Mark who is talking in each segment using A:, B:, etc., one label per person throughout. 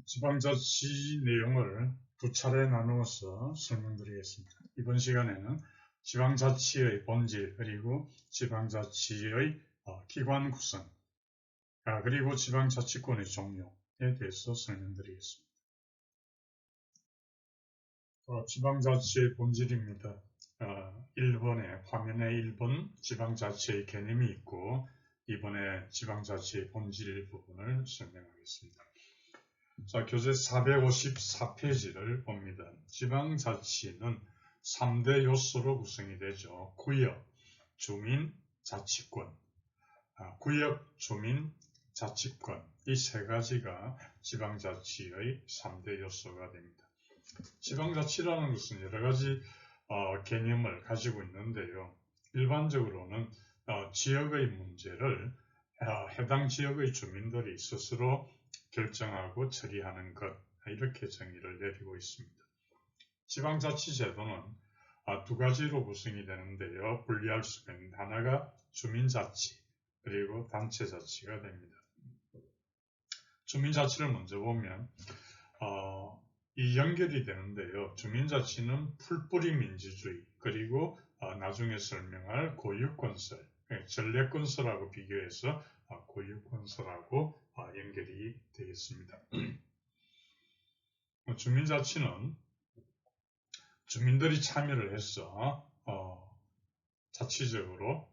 A: 지방자치 내용을 두 차례 나누어서 설명드리겠습니다. 이번 시간에는 지방자치의 본질, 그리고 지방자치의 기관 구성, 그리고 지방자치권의 종류에 대해서 설명드리겠습니다. 지방자치의 본질입니다. 1번에 화면에 1번 지방자치의 개념이 있고 2번에 지방자치의 본질 부분을 설명하겠습니다. 자, 교재 454페이지를 봅니다. 지방자치는 3대 요소로 구성이 되죠. 구역, 주민, 자치권. 구역, 주민, 자치권. 이 세 가지가 지방자치의 3대 요소가 됩니다. 지방자치라는 것은 여러 가지 개념을 가지고 있는데요. 일반적으로는 지역의 문제를 해당 지역의 주민들이 스스로 결정하고 처리하는 것, 이렇게 정의를 내리고 있습니다. 지방자치제도는 두 가지로 구성이 되는데요. 분리할 수가 있는데 하나가 주민자치, 그리고 단체자치가 됩니다. 주민자치를 먼저 보면 이 연결이 되는데요. 주민자치는 풀뿌리 민주주의, 그리고 나중에 설명할 고유건설, 전략건설하고 비교해서 고유건설하고 연결이 되겠습니다. 주민자치는 주민들이 참여를 해서 자치적으로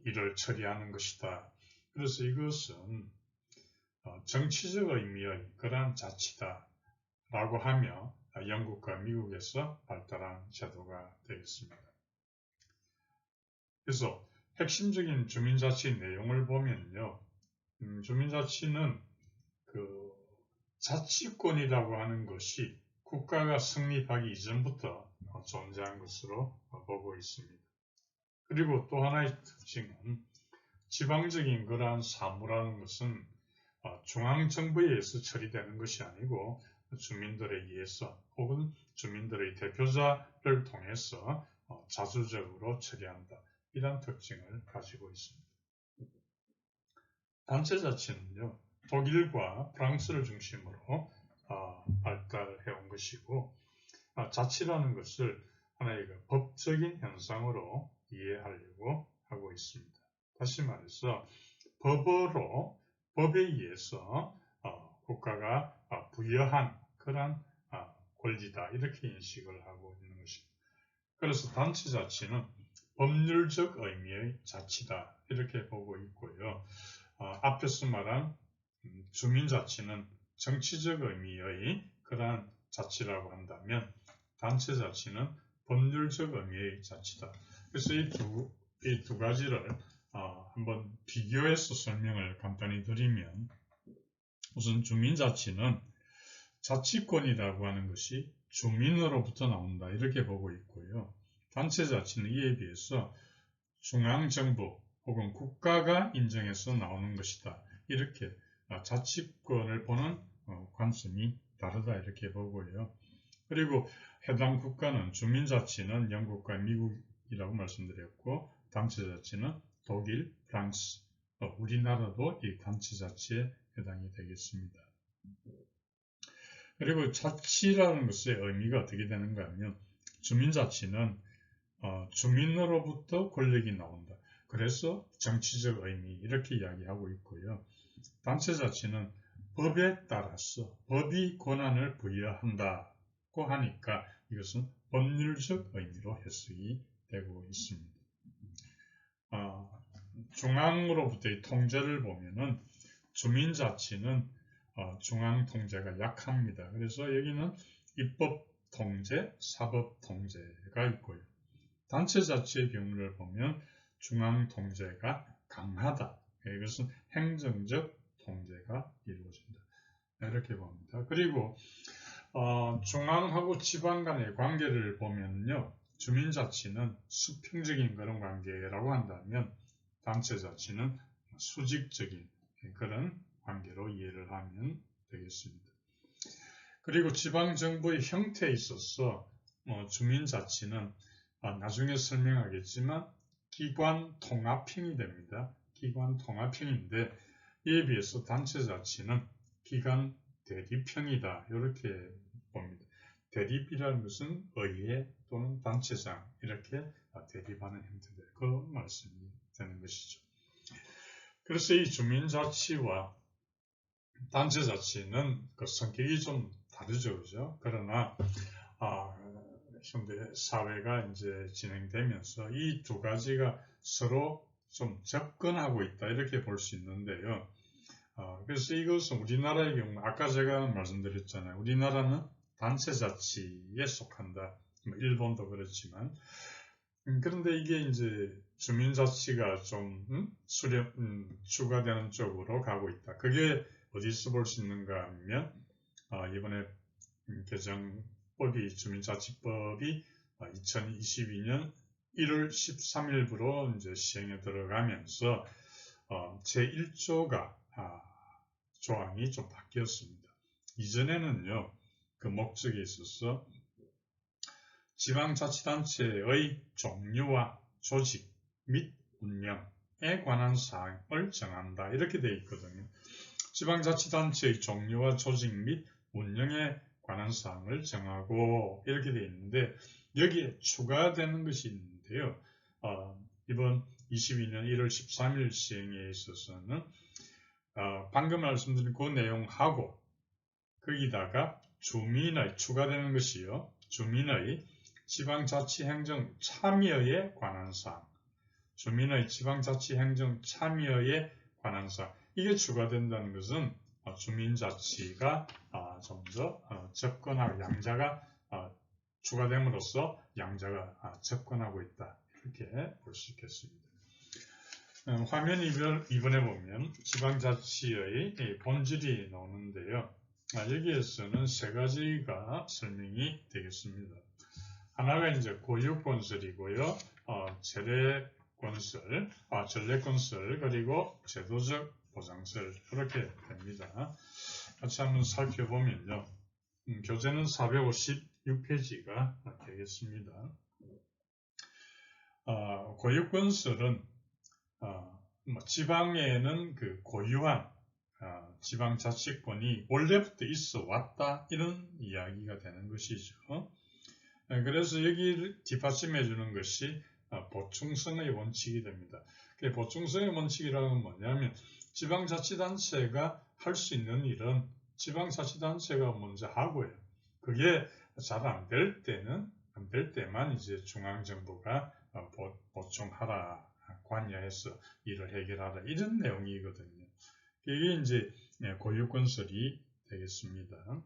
A: 일을 처리하는 것이다. 그래서 이것은 정치적 의미의 그러한 자치다 라고 하며 영국과 미국에서 발달한 제도가 되겠습니다. 그래서 핵심적인 주민자치 내용을 보면요. 주민자치는 자치권이라고 하는 것이 국가가 성립하기 이전부터 존재한 것으로 보고 있습니다. 그리고 또 하나의 특징은 지방적인 그러한 사무라는 것은 중앙정부에 의해서 처리되는 것이 아니고 주민들에 의해서 혹은 주민들의 대표자를 통해서 자주적으로 처리한다. 이런 특징을 가지고 있습니다. 단체자치는요. 독일과 프랑스를 중심으로 발달해온 것이고 자치라는 것을 하나의 법적인 현상으로 이해하려고 하고 있습니다. 다시 말해서 법에 의해서 국가가 부여한 그런 권리다, 이렇게 인식을 하고 있는 것입니다. 그래서 단체자치는 법률적 의미의 자치다, 이렇게 보고 있고요. 앞에서 말한 주민자치는 정치적 의미의 그러한 자치라고 한다면 단체자치는 법률적 의미의 자치다. 그래서 이 두 가지를 한번 비교해서 설명을 간단히 드리면, 우선 주민자치는 자치권이라고 하는 것이 주민으로부터 나온다, 이렇게 보고 있고요. 단체자치는 이에 비해서 중앙정부 혹은 국가가 인정해서 나오는 것이다, 이렇게 자치권을 보는 관점이 다르다, 이렇게 보고요. 그리고 해당 국가는 주민자치는 영국과 미국이라고 말씀드렸고 단체자치는 독일, 프랑스, 우리나라도 이 단체자치에 해당이 되겠습니다. 그리고 자치라는 것의 의미가 어떻게 되는가 하면 주민자치는 주민으로부터 권력이 나온다. 그래서 정치적 의미, 이렇게 이야기하고 있고요. 단체자치는 법에 따라서 법이 권한을 부여한다고 하니까 이것은 법률적 의미로 해석이 되고 있습니다. 중앙으로부터의 통제를 보면은 주민자치는 중앙 통제가 약합니다. 그래서 여기는 입법 통제, 사법 통제가 있고요. 단체자치의 경우를 보면 중앙 통제가 강하다. 이것은 행정적 통제가 이루어진다, 이렇게 봅니다. 그리고 중앙하고 지방 간의 관계를 보면요, 주민자치는 수평적인 그런 관계라고 한다면 단체자치는 수직적인 그런 관계로 이해를 하면 되겠습니다. 그리고 지방정부의 형태에 있어서 주민자치는 나중에 설명하겠지만 기관 통합형이 됩니다. 기관 통합형인데 이에 비해서 단체자치는 기관 대립형이다. 이렇게 봅니다. 대립이라는 것은 의회 또는 단체장 이렇게 대립하는 형태들 그 말씀이 되는 것이죠. 그래서 이 주민자치와 단체자치는 그 성격이 좀 다르죠, 그죠? 그러나 현대 사회가 이제 진행되면서 이 두 가지가 서로 좀 접근하고 있다 이렇게 볼 수 있는데요. 그래서 이것은 우리나라의 경우 아까 제가 말씀드렸잖아요. 우리나라는 단체자치에 속한다. 일본도 그렇지만 그런데 이게 이제 주민자치가 좀 추가되는 쪽으로 가고 있다. 그게 어디서 볼 수 있는가 하면 이번에 개정법이 주민자치법이 2022년 1월 13일부로 이제 시행에 들어가면서 제1조가 조항이 좀 바뀌었습니다. 이전에는요, 그 목적에 있어서 지방자치단체의 종류와 조직 및 운영에 관한 사항을 정한다. 이렇게 되어 있거든요. 지방자치단체의 종류와 조직 및 운영에 관한 사항을 정하고 이렇게 되어 있는데 여기에 추가되는 것이 있는데요. 이번 22년 1월 13일 시행에 있어서는 방금 말씀드린 그 내용하고 거기다가 주민의 추가되는 것이요. 주민의 지방자치행정 참여에 관한 사항, 주민의 지방자치행정 참여에 관한 사항 이게 추가된다는 것은 주민자치가 좀 더 접근하고 양자가 추가됨으로써 양자가 접근하고 있다 이렇게 볼 수 있겠습니다. 화면 이번에 보면 지방자치의 본질이 나오는데요. 여기에서는 세 가지가 설명이 되겠습니다. 하나가 이제 고유건설이고요, 전례건설, 그리고 제도적 보장설 이렇게 됩니다. 같이 한번 살펴보면요. 교재는 456페이지가 되겠습니다. 고유건설은 지방에는 그 고유한 지방자치권이 원래부터 있어 왔다 이런 이야기가 되는 것이죠. 그래서 여기를 뒷받침해 주는 것이 보충성의 원칙이 됩니다. 보충성의 원칙이라는 건 뭐냐면 지방자치단체가 할 수 있는 일은 지방자치단체가 먼저 하고요. 그게 잘 안 될 때만 이제 중앙정부가 보충하라, 관여해서 일을 해결하라 이런 내용이거든요. 이게 이제 고유건설이 되겠습니다.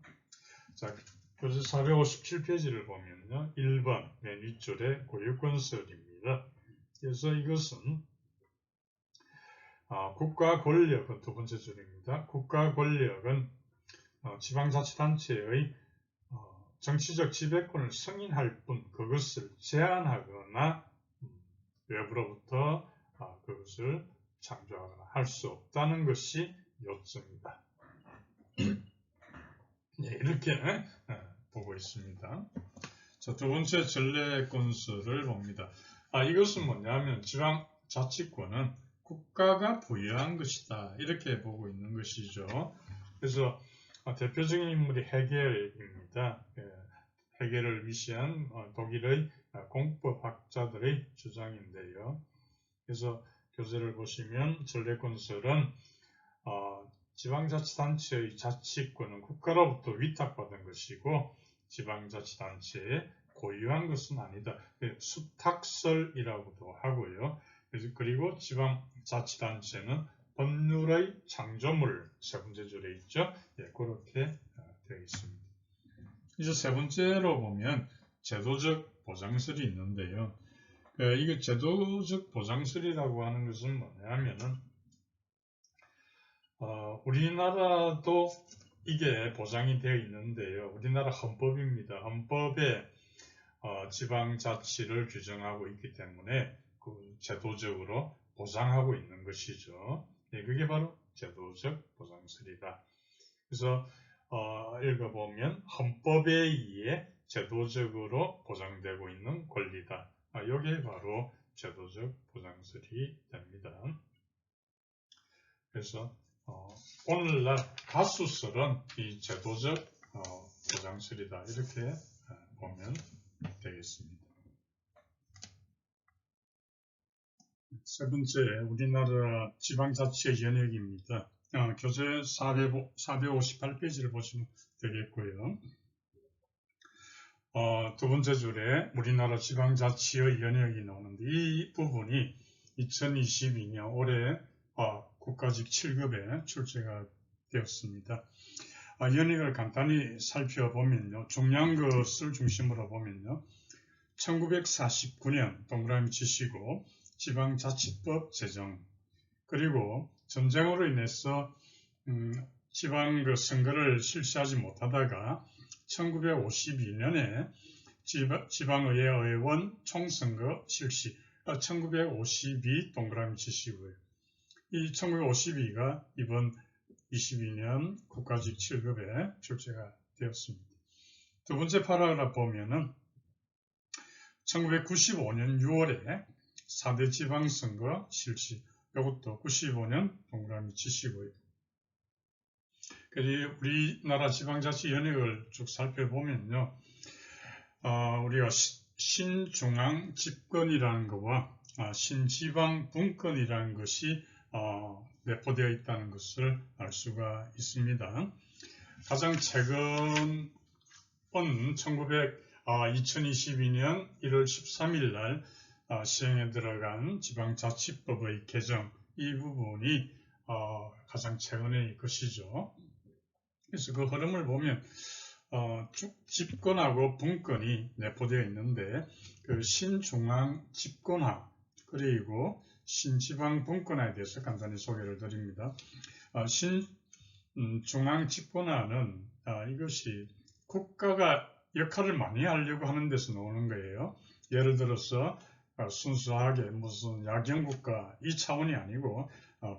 A: 자, 교재 457페이지를 보면요. 1번 맨 윗줄에 고유건설입니다. 그래서 이것은 국가 권력은 두 번째 줄입니다. 국가 권력은 지방자치단체의 정치적 지배권을 승인할 뿐 그것을 제한하거나 외부로부터 그것을 창조하거나 할 수 없다는 것이 요점이다. 이렇게 보고 있습니다. 자, 두 번째 전례건설을 봅니다. 이것은 뭐냐면 지방자치권은 국가가 부여한 것이다. 이렇게 보고 있는 것이죠. 그래서 대표적인 인물이 헤겔입니다. 헤겔을 위시한 독일의 공법학자들의 주장인데요. 그래서 교재를 보시면 전례건설은 지방자치단체의 자치권은 국가로부터 위탁받은 것이고 지방자치단체에 고유한 것은 아니다. 수탁설이라고도 하고요. 그리고 지방자치단체는 법률의 창조물 세 번째 줄에 있죠. 그렇게 되어 있습니다. 이제 세 번째로 보면 제도적 보장설이 있는데요. 이게 제도적 보장설이라고 하는 것은 뭐냐면은 우리나라도 이게 보장이 되어 있는데요. 우리나라 헌법입니다. 헌법에 지방자치를 규정하고 있기 때문에 그 제도적으로 보장하고 있는 것이죠. 그게 바로 제도적 보장설이다. 그래서 읽어보면 헌법에 의해 제도적으로 보장되고 있는 권리다. 이게 바로 제도적 보장설이 됩니다. 그래서 오늘날 가수설은 이 제도적 보장설이다. 이렇게 보면 되겠습니다. 세 번째, 우리나라 지방자치의 연역입니다. 교재 458페이지를 보시면 되겠고요. 두 번째 줄에 우리나라 지방자치의 연역이 나오는데 이 부분이 2022년 올해 국가직 7급에 출제가 되었습니다. 연역을 간단히 살펴보면요. 중요한 것을 중심으로 보면요. 1949년 동그라미 치시고 지방자치법 제정, 그리고 전쟁으로 인해서 지방 선거를 실시하지 못하다가 1952년에 지방의회 의원 총선거 실시, 1952 동그라미 치시고요. 이 1952가 이번 22년 국가직 7급에 출제가 되었습니다. 두 번째 파라그래프 보면은 1995년 6월에 4대 지방선거 실시, 이것도 95년 동그라미 치시고요. 그리고 우리나라 지방자치 연역을 쭉 살펴보면요. 우리가 신중앙 집권이라는 것과 신지방 분권이라는 것이 내포되어 있다는 것을 알 수가 있습니다. 가장 최근 2022년 1월 13일 날 시행에 들어간 지방자치법의 개정, 이 부분이 가장 최근의 것이죠. 그래서 그 흐름을 보면 집권하고 분권이 내포되어 있는데 그 신중앙 집권화 그리고 신지방 분권화에 대해서 간단히 소개를 드립니다. 신중앙 집권화는 이것이 국가가 역할을 많이 하려고 하는 데서 나오는 거예요. 예를 들어서 순수하게 무슨 야경국가 이 차원이 아니고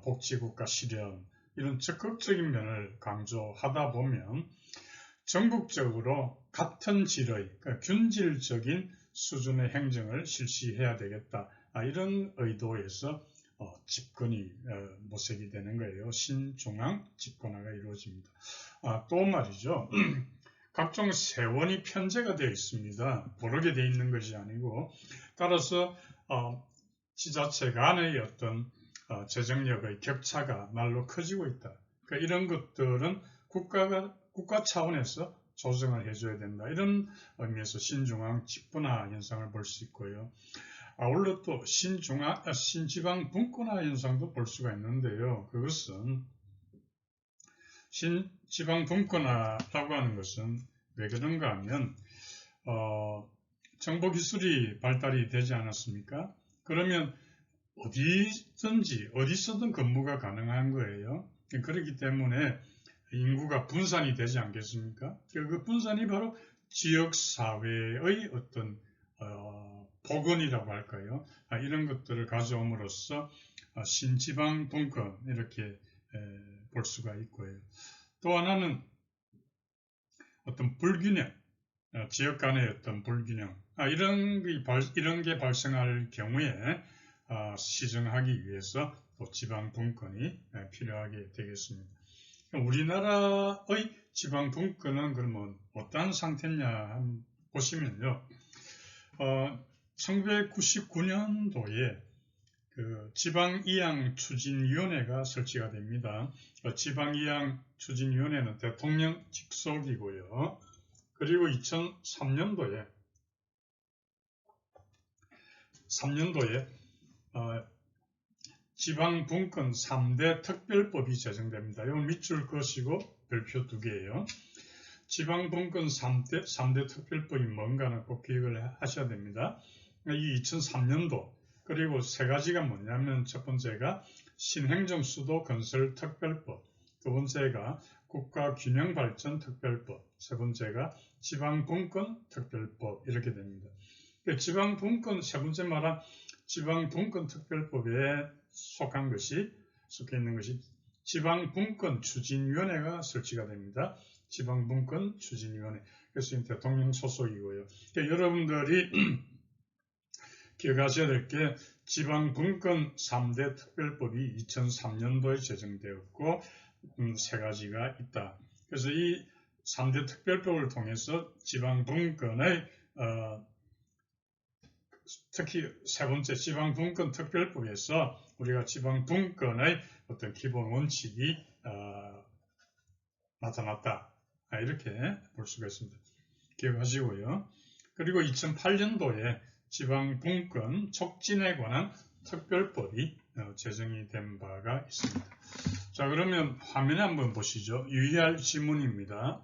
A: 복지국가 실현, 이런 적극적인 면을 강조하다 보면 전국적으로 같은 질의, 그러니까 균질적인 수준의 행정을 실시해야 되겠다. 이런 의도에서 집권이 모색이 되는 거예요. 신중앙 집권화가 이루어집니다. 또 말이죠. 각종 세원이 편제가 되어 있습니다. 고르게 되어 있는 것이 아니고, 따라서 지자체 간의 어떤 재정력의 격차가 날로 커지고 있다. 그러니까 이런 것들은 국가 차원에서 조정을 해줘야 된다. 이런 의미에서 신중앙 집권화 현상을 볼 수 있고요. 아울러 또 신지방 분권화 현상도 볼 수가 있는데요. 그것은 신지방 분권화라고 하는 것은 왜 그런가 하면 정보기술이 발달이 되지 않았습니까? 그러면 어디서든 근무가 가능한 거예요. 그렇기 때문에 인구가 분산이 되지 않겠습니까? 그 분산이 바로 지역사회의 어떤 복원이라고 할까요? 이런 것들을 가져옴으로써 신지방 분권 이렇게 볼 수가 있고요. 또 하나는 어떤 불균형, 지역 간의 어떤 불균형, 이런 게 발생할 경우에 시정하기 위해서 또 지방 분권이 필요하게 되겠습니다. 우리나라의 지방 분권은 그러면 어떤 상태냐 한번 보시면요. 1999년도에 그 지방이양추진위원회가 설치가 됩니다. 지방이양추진위원회는 대통령 직속이고요. 그리고 2003년도에 지방분권 3대 특별법이 제정됩니다. 이건 밑줄 그으시고 별표 2개예요. 지방분권 3대 특별법이 뭔가는 꼭 기억을 하셔야 됩니다. 이 2003년도 그리고 세 가지가 뭐냐면 첫 번째가 신행정수도 건설 특별법, 두 번째가 국가균형발전 특별법, 세 번째가 지방분권 특별법 이렇게 됩니다. 지방분권 세 번째 말한 지방분권 특별법에 속해 있는 것이 지방분권 추진위원회가 설치가 됩니다. 지방분권 추진위원회. 그래서 대통령 소속이고요. 여러분들이 기억하셔야 될 게 지방분권 3대 특별법이 2003년도에 제정되었고 세 가지가 있다. 그래서 이 3대 특별법을 통해서 지방분권의 특히 세 번째 지방분권 특별법에서 우리가 지방분권의 어떤 기본 원칙이 나타났다. 이렇게 볼 수가 있습니다. 기억하시고요. 그리고 2008년도에 지방분권 촉진에 관한 특별법이 제정이 된 바가 있습니다. 자, 그러면 화면에 한번 보시죠. 유의할 지문입니다.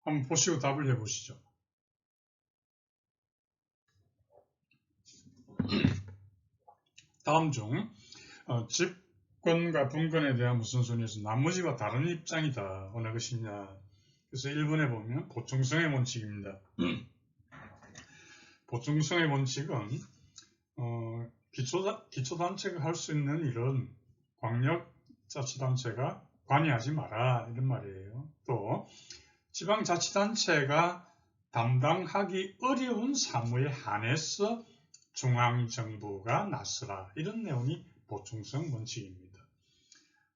A: 한번 보시고 답을 해보시죠. 다음 중 집권과 분권에 대한 우선순위에서 나머지와 다른 입장이다. 어느 것이냐. 그래서 1번에 보면 보충성의 원칙입니다. 보충성의 원칙은 기초단체가 할 수 있는 일은 광역자치단체가 관여하지 마라 이런 말이에요. 또 지방자치단체가 담당하기 어려운 사무에 한해서 중앙정부가 나서라 이런 내용이 보충성 원칙입니다.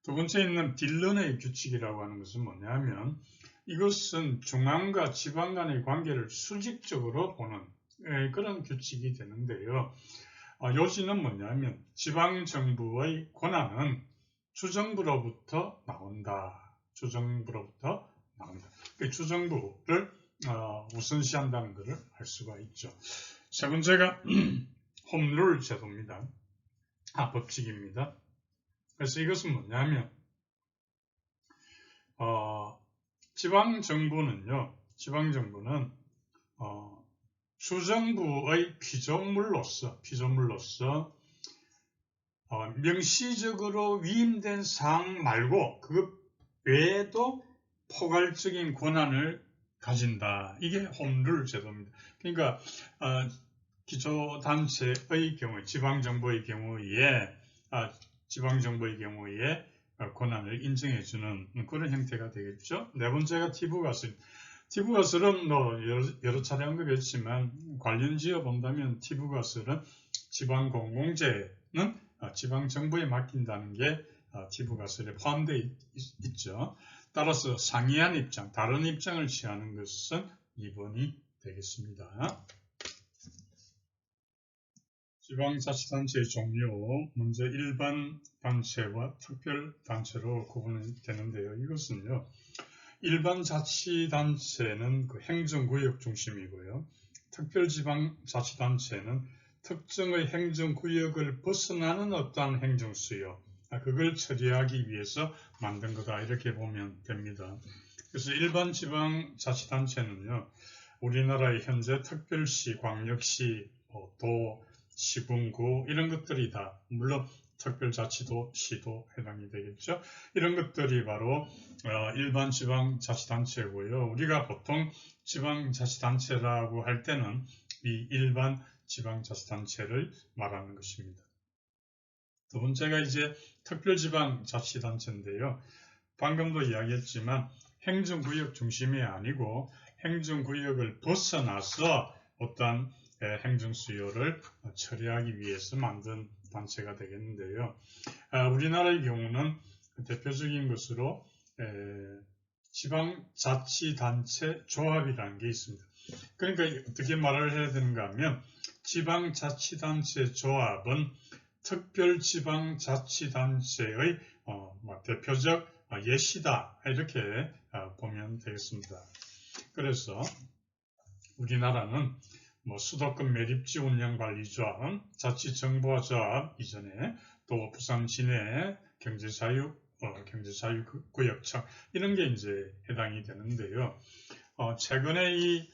A: 두 번째 있는 딜런의 규칙이라고 하는 것은 뭐냐면 이것은 중앙과 지방 간의 관계를 수직적으로 보는 그런 규칙이 되는데요. 요지는 뭐냐면 지방정부의 권한은 주정부로부터 나온다. 주정부로부터 나온다. 주정부를 우선시한다는 것을 알 수가 있죠. 세 번째가 홈룰 제도입니다. 법칙입니다. 그래서 이것은 뭐냐면 지방정부는 주정부의 피조물로서 명시적으로 위임된 사항 말고 그 외에도 포괄적인 권한을 가진다. 이게 홈룰 제도입니다. 그러니까 기초단체의 경우에 지방정부의 경우에 권한을 인정해주는 그런 형태가 되겠죠. 네 번째가 티브가슬. 티브가슬은 여러 차례 언급했지만 관련 지어 본다면 티브가슬은 지방공공재는 지방정부에 맡긴다는 게 티브가슬에 포함되어 있죠. 따라서 상이한 입장, 다른 입장을 취하는 것은 2번이 되겠습니다. 지방자치단체의 종류, 먼저 일반 단체와 특별단체로 구분이 되는데요. 이것은요, 일반 자치단체는 그 행정구역 중심이고요. 특별지방자치단체는 특정의 행정구역을 벗어나는 어떠한 행정수요, 그걸 처리하기 위해서 만든 거다. 이렇게 보면 됩니다. 그래서 일반 지방자치단체는요, 우리나라의 현재 특별시, 광역시, 도, 시군구 이런 것들이 다 물론 특별자치도, 시도 해당이 되겠죠. 이런 것들이 바로 일반 지방자치단체고요. 우리가 보통 지방자치단체라고 할 때는 이 일반 지방자치단체를 말하는 것입니다. 두 번째가 이제 특별지방자치단체인데요. 방금도 이야기했지만 행정구역 중심이 아니고 행정구역을 벗어나서 어떤 행정수요를 처리하기 위해서 만든 단체가 되겠는데요. 우리나라의 경우는 대표적인 것으로 지방자치단체 조합이라는 게 있습니다. 그러니까 어떻게 말을 해야 되는가 하면 지방자치단체 조합은 특별지방자치단체의 대표적 예시다 이렇게 보면 되겠습니다. 그래서 우리나라는 수도권 매립지 운영관리조합, 자치정보화조합 이전에 또 부산 진해 경제자유구역청 이런 게 이제 해당이 되는데요. 최근에 이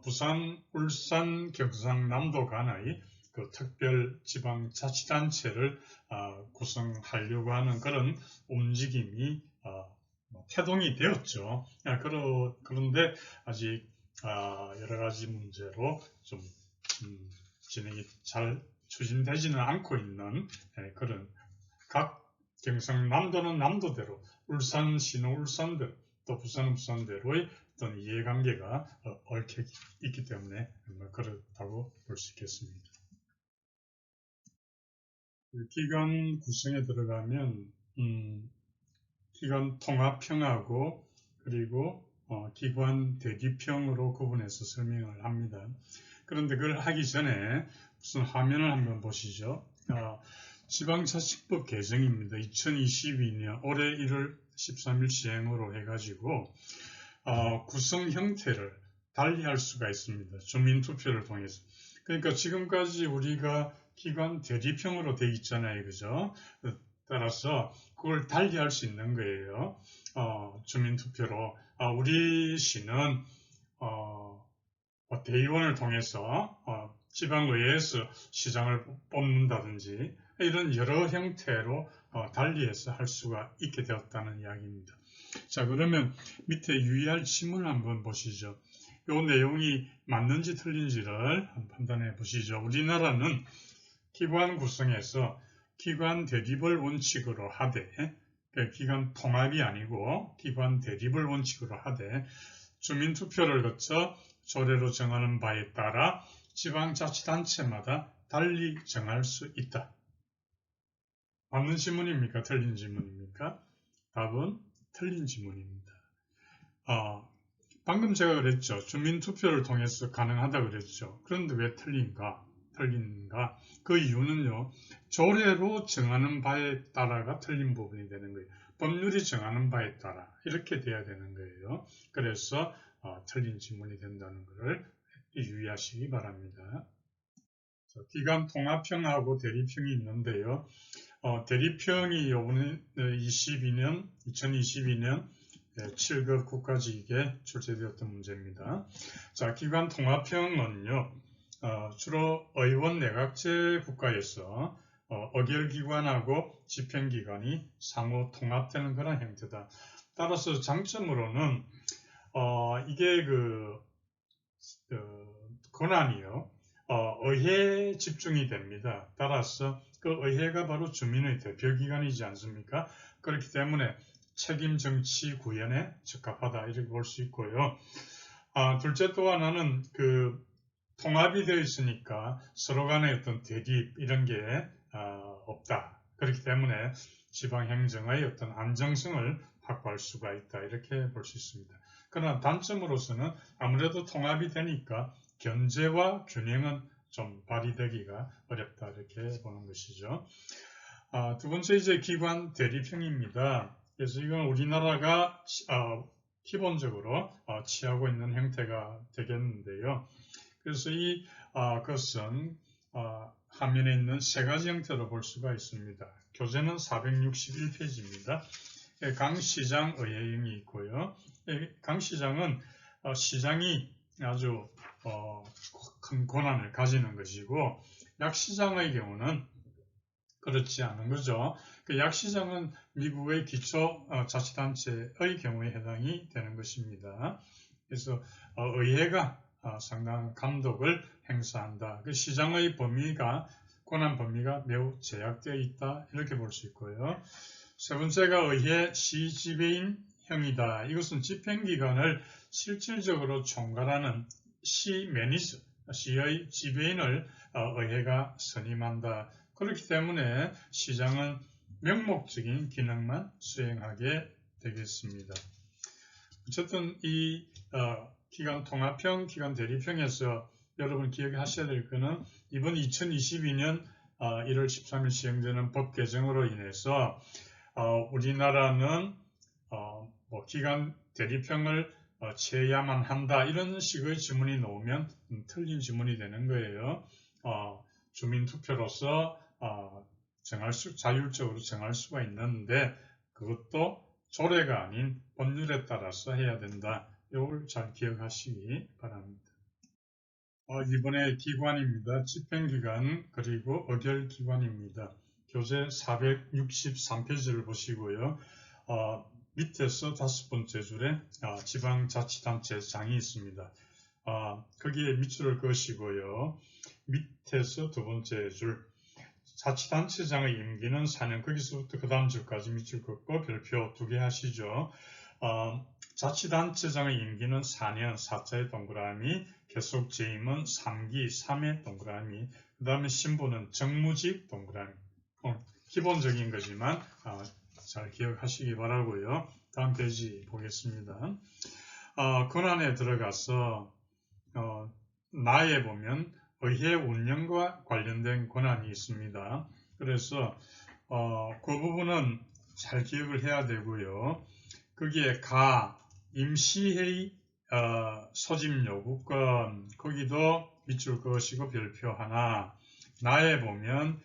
A: 부산, 울산, 경상남도 간의 그 특별지방자치단체를 구성하려고 하는 그런 움직임이 태동이 되었죠. 그런데 아직 여러 가지 문제로 좀 진행이 잘 추진되지는 않고 있는 그런 각 경상남도는 남도대로, 울산시는 울산대로, 또 부산은 부산대로의 어떤 이해관계가 얽혀 있기 때문에 그렇다고 볼 수 있겠습니다. 기관 구성에 들어가면 기관 통합형하고 그리고 기관 대립형으로 구분해서 설명을 합니다. 그런데 그걸 하기 전에 무슨 화면을 한번 보시죠. 지방자치법 개정입니다. 2022년 올해 1월 13일 시행으로 해가지고 구성 형태를 달리할 수가 있습니다. 주민투표를 통해서. 그러니까 지금까지 우리가 기관 대립형으로 돼 있잖아요. 그죠? 따라서 그걸 달리할 수 있는 거예요. 주민투표로. 우리 시는 대의원을 통해서 지방의회에서 시장을 뽑는다든지 이런 여러 형태로 달리해서 할 수가 있게 되었다는 이야기입니다. 자, 그러면 밑에 유의할 지문을 한번 보시죠. 이 내용이 맞는지 틀린지를 한번 판단해 보시죠. 우리나라는 기관 구성에서 기관 대립을 원칙으로 하되, 기관 통합이 아니고 기관 대립을 원칙으로 하되 주민투표를 거쳐 조례로 정하는 바에 따라 지방자치단체마다 달리 정할 수 있다. 맞는 지문입니까? 틀린 지문입니까? 답은 틀린 지문입니다. 방금 제가 그랬죠. 주민투표를 통해서 가능하다고 그랬죠. 그런데 왜 틀린가? 그 이유는요. 조례로 정하는 바에 따라가 틀린 부분이 되는 거예요. 법률이 정하는 바에 따라 이렇게 돼야 되는 거예요. 그래서 틀린 지문이 된다는 것을 유의하시기 바랍니다. 기관 통합형하고 대립형이 있는데요. 대립형이 이번에 2022년 7급 국가직에 출제되었던 문제입니다. 자, 기관 통합형은요, 주로 의원 내각제 국가에서 의결기관하고 집행기관이 상호 통합되는 그런 형태다. 따라서 장점으로는 이게 권한이요, 의회에 집중이 됩니다. 따라서 그 의회가 바로 주민의 대표기관이지 않습니까? 그렇기 때문에 책임 정치 구현에 적합하다 이렇게 볼 수 있고요. 둘째 또 하나는 통합이 되어 있으니까 서로 간의 어떤 대립 이런 게 없다. 그렇기 때문에 지방행정의 어떤 안정성을 확보할 수가 있다. 이렇게 볼 수 있습니다. 그러나 단점으로서는 아무래도 통합이 되니까 견제와 균형은 좀 발휘되기가 어렵다. 이렇게 보는 것이죠. 두 번째 이제 기관 대립형입니다. 그래서 이건 우리나라가 기본적으로 취하고 있는 형태가 되겠는데요. 그래서 그것은 화면에 있는 세 가지 형태로 볼 수가 있습니다. 교재는 461페이지입니다. 강 시장 의회형이 있고요. 강 시장은 시장이 아주 큰 권한을 가지는 것이고, 약 시장의 경우는 그렇지 않은 거죠. 약 시장은 미국의 기초자치단체의 경우에 해당이 되는 것입니다. 그래서 의회가 상당한 감독을 행사한다. 시장의 권한 범위가 매우 제약되어 있다. 이렇게 볼 수 있고요. 세 번째가 의회 시지배인형이다. 이것은 집행기관을 실질적으로 총괄하는 시의 지배인을 의회가 선임한다. 그렇기 때문에 시장은 명목적인 기능만 수행하게 되겠습니다. 어쨌든 이 기관 통합형, 기관 대립형에서 여러분 기억하셔야 될 것은 이번 2022년 1월 13일 시행되는 법 개정으로 인해서 우리나라는 기관 대립형을 취해야만 한다 이런 식의 지문이 나오면 틀린 지문이 되는 거예요. 주민투표로서 자율적으로 정할 수가 있는데 그것도 조례가 아닌 법률에 따라서 해야 된다. 이걸 잘 기억하시기 바랍니다. 이번에 기관입니다. 집행기관 그리고 의결기관입니다. 교재 463페이지를 보시고요. 밑에서 5번째 줄에 지방자치단체장이 있습니다. 거기에 밑줄을 그으시고요. 밑에서 2번째 줄 자치단체장의 임기는 4년 거기서부터 그 다음 줄까지 밑줄 긋고 별표 2개 하시죠. 자치단체장의 임기는 4년, 4자의 동그라미, 계속 재임은 3기, 3의 동그라미, 그 다음에 신분은 정무직 동그라미. 기본적인 거지만 잘 기억하시기 바라고요. 다음 페이지 보겠습니다. 권한에 들어가서 나에 보면 의회 운영과 관련된 권한이 있습니다. 그래서 그 부분은 잘 기억을 해야 되고요. 거기에 임시회의 소집 요구권 거기도 밑줄 그으시고 별표 하나. 나에 보면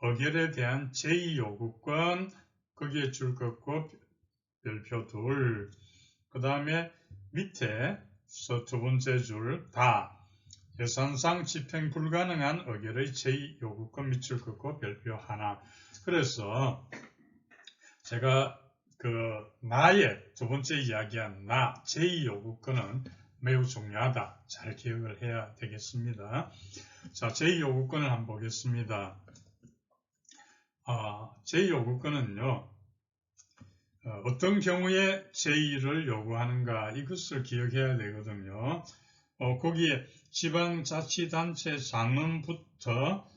A: 의결에 대한 제의 요구권 거기에 줄 긋고 별표 둘. 그 다음에 밑에서 두 번째 줄 다 예산상 집행 불가능한 의결의 제의 요구권 밑줄 긋고 별표 하나. 그래서 제가 나의 두 번째 이야기한 제의 요구권은 매우 중요하다. 잘 기억을 해야 되겠습니다. 자, 제의 요구권을 한번 보겠습니다. 제의 요구권은요, 어떤 경우에 제의를 요구하는가 이것을 기억해야 되거든요. 거기에 지방자치단체장부터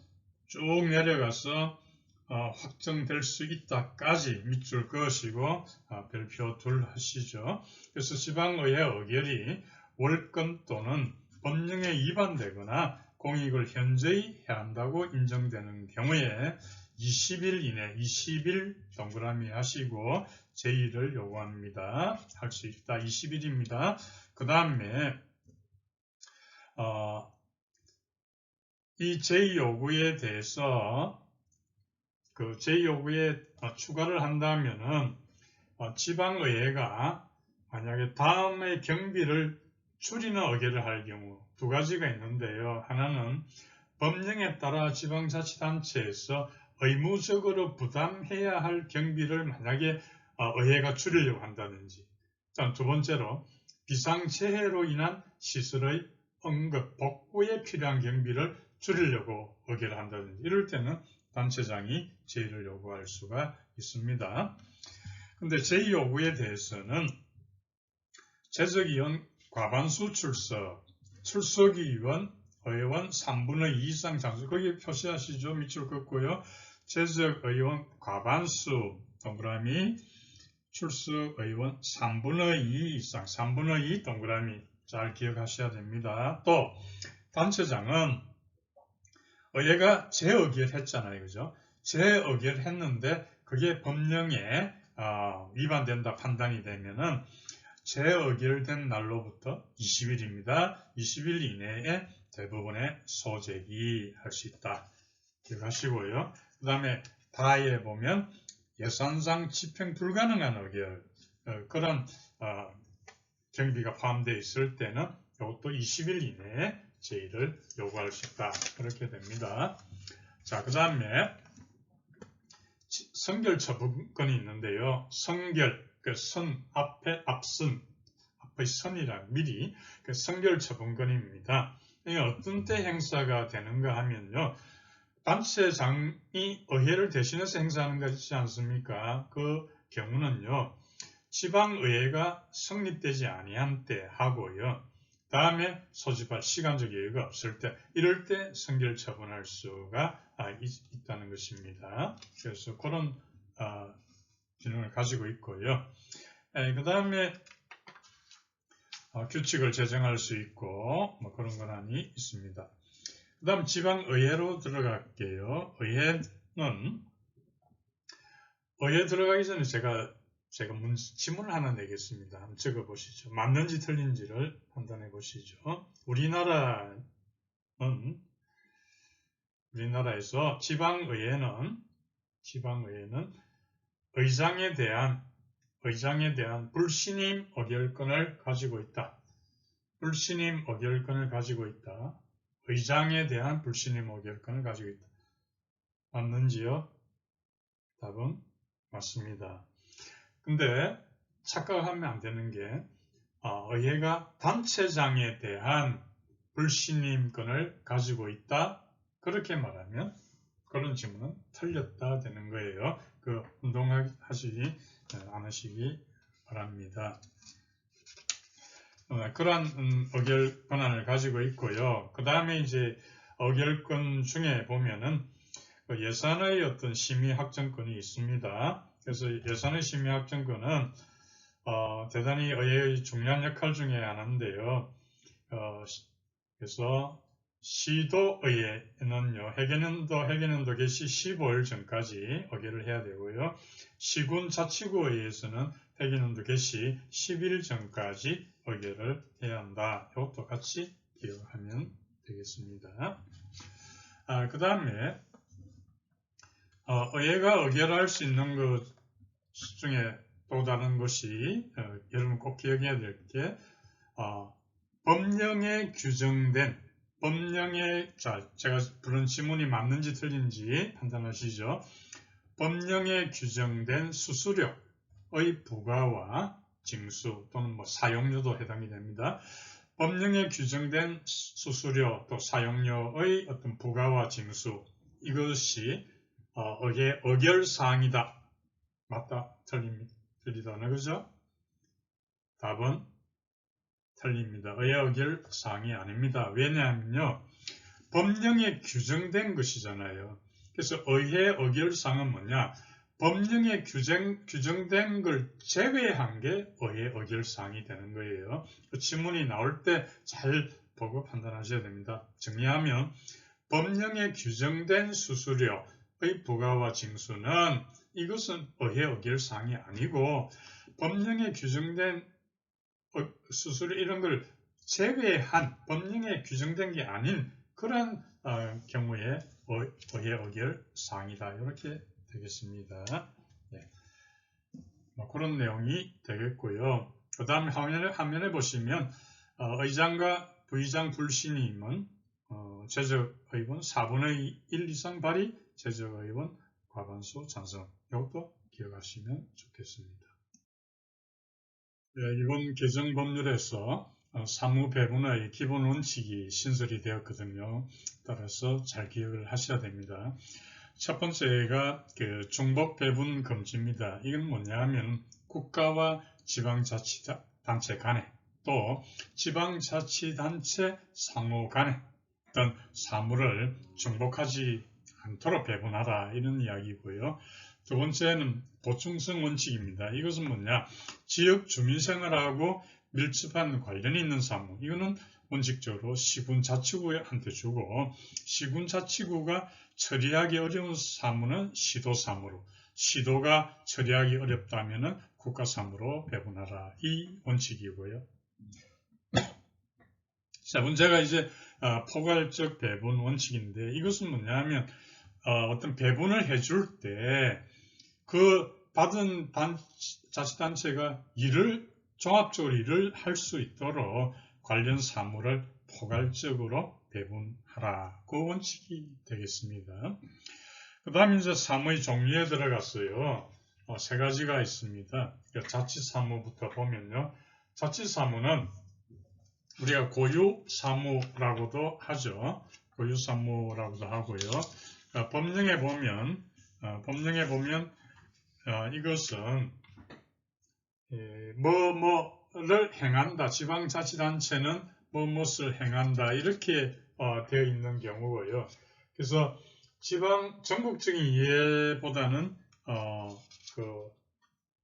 A: 쭉 내려가서 확정될 수 있다까지 밑줄 그으시고 별표 둘 하시죠. 그래서 지방의회 의결이 월권 또는 법령에 위반되거나 공익을 현저히 해한다고 인정되는 경우에 20일 이내 20일 동그라미 하시고 제의를 요구합니다. 할 수 있다. 20일입니다. 그 다음에 이 제의 요구에 대해서 제의 요구에 추가를 한다면은 지방의회가 만약에 다음에 경비를 줄이는 의결을 할 경우 두 가지가 있는데요. 하나는 법령에 따라 지방자치단체에서 의무적으로 부담해야 할 경비를 만약에 의회가 줄이려고 한다든지, 두 번째로 비상재해로 인한 시설의 언급, 복구에 필요한 경비를 줄이려고 의결을 한다든지 이럴 때는 단체장이 제의를 요구할 수가 있습니다. 근데 제의 요구에 대해서는 재적위원 과반수 출석위원 의원 3분의 2 이상 장수, 거기 표시하시죠. 밑줄 긋고요. 재적의원 과반수 동그라미, 출석의원 3분의 2 이상, 3분의 2 동그라미 잘 기억하셔야 됩니다. 또 단체장은 의회가 재의결했잖아요. 그죠? 재의결했는데 그게 법령에 위반된다 판단이 되면은 재의결된 날로부터 20일입니다. 20일 이내에 대부분의 소재기 할 수 있다. 기억하시고요. 그 다음에 다에 보면 예산상 집행 불가능한 의결, 그런 경비가 포함되어 있을 때는 이것도 20일 이내에 제의를 요구할 수 있다. 그렇게 됩니다. 자, 그 다음에 선결 처분권이 있는데요. 선결, 선 앞에 앞선, 앞의 선이란 미리 선결 처분권입니다. 이게 어떤 때 행사가 되는가 하면요. 단체장이 의회를 대신해서 행사하는 것이지 않습니까? 그 경우는요. 지방의회가 성립되지 아니한 때 하고요. 다음에 소집할 시간적 여유가 없을 때, 이럴 때 선결 처분할 수가 있다는 것입니다. 그래서 그런 기능을 가지고 있고요. 그 다음에 규칙을 제정할 수 있고 그런 권한이 있습니다. 그 다음 지방의회로 들어갈게요. 의회 들어가기 전에 제가 지문을 하나 내겠습니다. 한번 적어보시죠. 맞는지 틀린지를 판단해 보시죠. 우리나라에서 지방의회는 의장에 대한 불신임 의결권을 가지고 있다. 불신임 의결권을 가지고 있다. 의장에 대한 불신임 의결권을 가지고 있다. 맞는지요? 답은 맞습니다. 근데 착각하면 안 되는 게 의회가 단체장에 대한 불신임권을 가지고 있다. 그렇게 말하면 그런 질문은 틀렸다 되는 거예요. 운동하시지 않으시기 바랍니다. 그러한 의결 권한을 가지고 있고요. 그 다음에 이제 의결권 중에 보면은 예산의 어떤 심의 확정권이 있습니다. 그래서 예산의 심의 확정권은 대단히 의회의 중요한 역할 중에 하나인데요. 그래서 시도의회는요, 회계년도 개시 15일 전까지 의결을 해야 되고요. 시군자치구의회에서는 회계년도 개시 10일 전까지 의결을 해야 한다. 이것도 같이 기억하면 되겠습니다. 그 다음에 의회가 의결할 수 있는 것 중에 또 다른 것이 여러분 꼭 기억해야 될 게 법령에 규정된 제가 부른 지문이 맞는지 틀린지 판단하시죠. 법령에 규정된 수수료의 부과와 징수 또는 사용료도 해당이 됩니다. 법령에 규정된 수수료 또 사용료의 어떤 부과와 징수 이것이 의결사항이다. 맞다? 틀리다. 그죠? 답은 틀립니다. 의결 사항이 아닙니다. 왜냐하면요. 법령에 규정된 것이잖아요. 그래서 의회 의결 사항은 뭐냐? 법령에 규정된 걸 제외한 게 의회 의결 사항이 되는 거예요. 그 지문이 나올 때 잘 보고 판단하셔야 됩니다. 정리하면 법령에 규정된 수수료의 부과와 징수는 이것은 의회 의결 사항이 아니고 법령에 규정된 수수료 이런 걸 제외한 법령에 규정된 게 아닌 그런 경우에 의회 의결 사항이다. 이렇게 되겠습니다. 네. 그런 내용이 되겠고요. 그 다음 화면에 보시면 의장과 부의장 불신임은 제적의원 4분의 1 이상 발의, 제적의원 과반수 찬성. 이것도 기억하시면 좋겠습니다. 이번 개정법률에서 사무배분의 기본 원칙이 신설이 되었거든요. 따라서 잘 기억을 하셔야 됩니다. 첫 번째가 중복배분 금지입니다. 이건 뭐냐 하면 국가와 지방자치단체 간에 또 지방자치단체 상호 간에 어떤 사무를 중복하지 않도록 배분하라 이런 이야기고요. 두 번째는 보충성 원칙입니다. 이것은 뭐냐? 지역 주민생활하고 밀접한 관련이 있는 사무. 이거는 원칙적으로 시군자치구한테 주고 시군자치구가 처리하기 어려운 사무는 시도사무로 시도가 처리하기 어렵다면 국가사무로 배분하라. 이 원칙이고요. 자, 문제가 이제 포괄적 배분 원칙인데 이것은 뭐냐 하면 어떤 배분을 해줄 때 그 받은 자치단체가 종합적으로 일을 할 수 있도록 관련 사무를 포괄적으로 배분하라. 그 원칙이 되겠습니다. 그 다음에 이제 사무의 종류에 들어갔어요. 세 가지가 있습니다. 자치사무부터 보면요. 자치사무는 우리가 고유사무라고도 하죠. 고유사무라고도 하고요. 법령에 보면 이것은 뭐뭐를 행한다. 지방자치단체는 뭐뭇을 행한다. 이렇게 되어 있는 경우고요. 그래서 전국적인 이해보다는